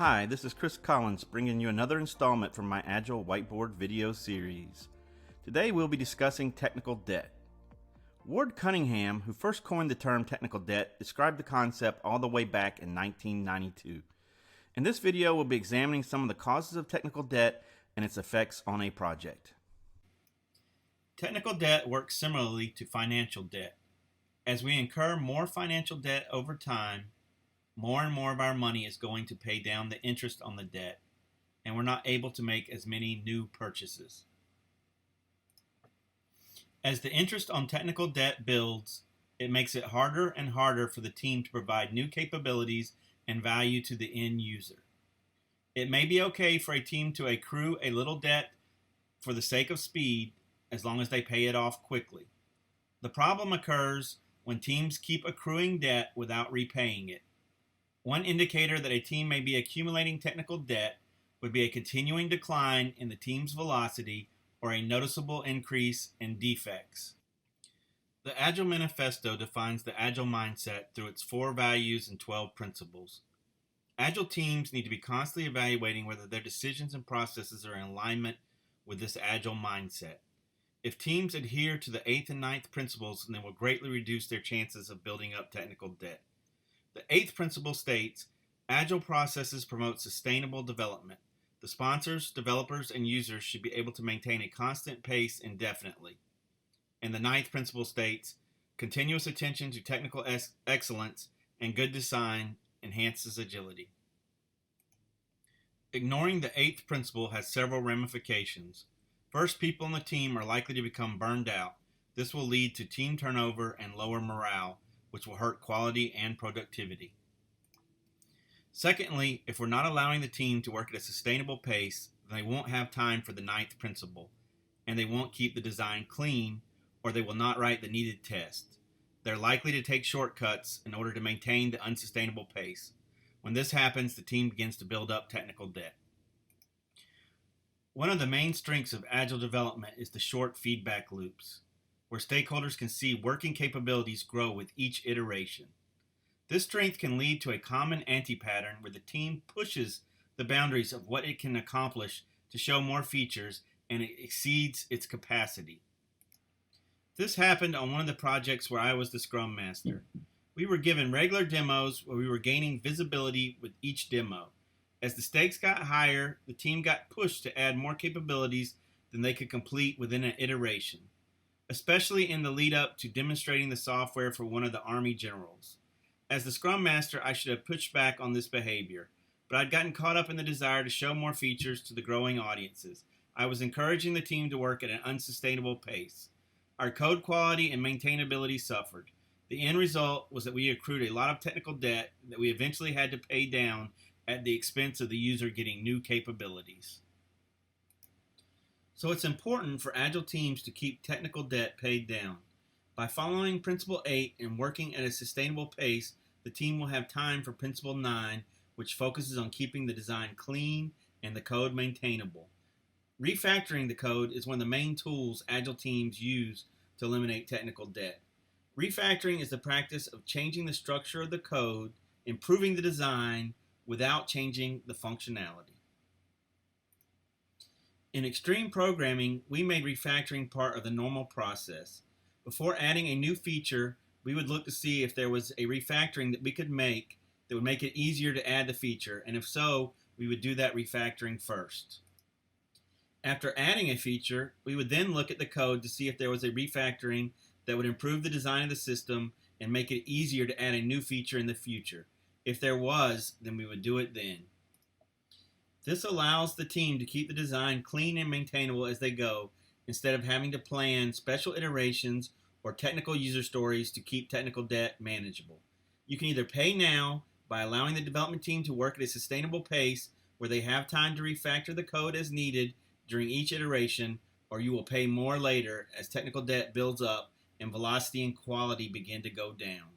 Hi, this is Chris Collins bringing you another installment from my Agile Whiteboard video series. Today we'll be discussing technical debt. Ward Cunningham, who first coined the term technical debt, described the concept all the way back in 1992. In this video, we'll be examining some of the causes of technical debt and its effects on a project. Technical debt works similarly to financial debt. As we incur more financial debt over time, more and more of our money is going to pay down the interest on the debt, and we're not able to make as many new purchases. As the interest on technical debt builds, it makes it harder and harder for the team to provide new capabilities and value to the end user. It may be okay for a team to accrue a little debt for the sake of speed, as long as they pay it off quickly. The problem occurs when teams keep accruing debt without repaying it. One indicator that a team may be accumulating technical debt would be a continuing decline in the team's velocity or a noticeable increase in defects. The Agile Manifesto defines the Agile mindset through its 4 values and 12 principles. Agile teams need to be constantly evaluating whether their decisions and processes are in alignment with this Agile mindset. If teams adhere to the 8th and 9th principles, then they will greatly reduce their chances of building up technical debt. The 8th principle states, Agile processes promote sustainable development. The sponsors, developers, and users should be able to maintain a constant pace indefinitely. And the 9th principle states, continuous attention to technical excellence and good design enhances agility. Ignoring the 8th principle has several ramifications. First, people on the team are likely to become burned out. This will lead to team turnover and lower morale, which will hurt quality and productivity. Secondly, if we're not allowing the team to work at a sustainable pace, then they won't have time for the 9th principle, and they won't keep the design clean, or they will not write the needed test. They're likely to take shortcuts in order to maintain the unsustainable pace. When this happens, the team begins to build up technical debt. One of the main strengths of Agile development is the short feedback loops, where stakeholders can see working capabilities grow with each iteration. This strength can lead to a common anti-pattern where the team pushes the boundaries of what it can accomplish to show more features, and it exceeds its capacity. This happened on one of the projects where I was the Scrum Master. We were given regular demos where we were gaining visibility with each demo. As the stakes got higher, the team got pushed to add more capabilities than they could complete within an iteration, especially in the lead up to demonstrating the software for one of the Army generals. As the Scrum Master, I should have pushed back on this behavior, but I'd gotten caught up in the desire to show more features to the growing audiences. I was encouraging the team to work at an unsustainable pace. Our code quality and maintainability suffered. The end result was that we accrued a lot of technical debt that we eventually had to pay down at the expense of the user getting new capabilities. So it's important for Agile teams to keep technical debt paid down. By following Principle 8 and working at a sustainable pace, the team will have time for Principle 9, which focuses on keeping the design clean and the code maintainable. Refactoring the code is one of the main tools Agile teams use to eliminate technical debt. Refactoring is the practice of changing the structure of the code, improving the design, without changing the functionality. In extreme programming, we made refactoring part of the normal process. Before adding a new feature, we would look to see if there was a refactoring that we could make that would make it easier to add the feature, and if so, we would do that refactoring first. After adding a feature, we would then look at the code to see if there was a refactoring that would improve the design of the system and make it easier to add a new feature in the future. If there was, then we would do it then. This allows the team to keep the design clean and maintainable as they go, instead of having to plan special iterations or technical user stories to keep technical debt manageable. You can either pay now by allowing the development team to work at a sustainable pace where they have time to refactor the code as needed during each iteration, or you will pay more later as technical debt builds up and velocity and quality begin to go down.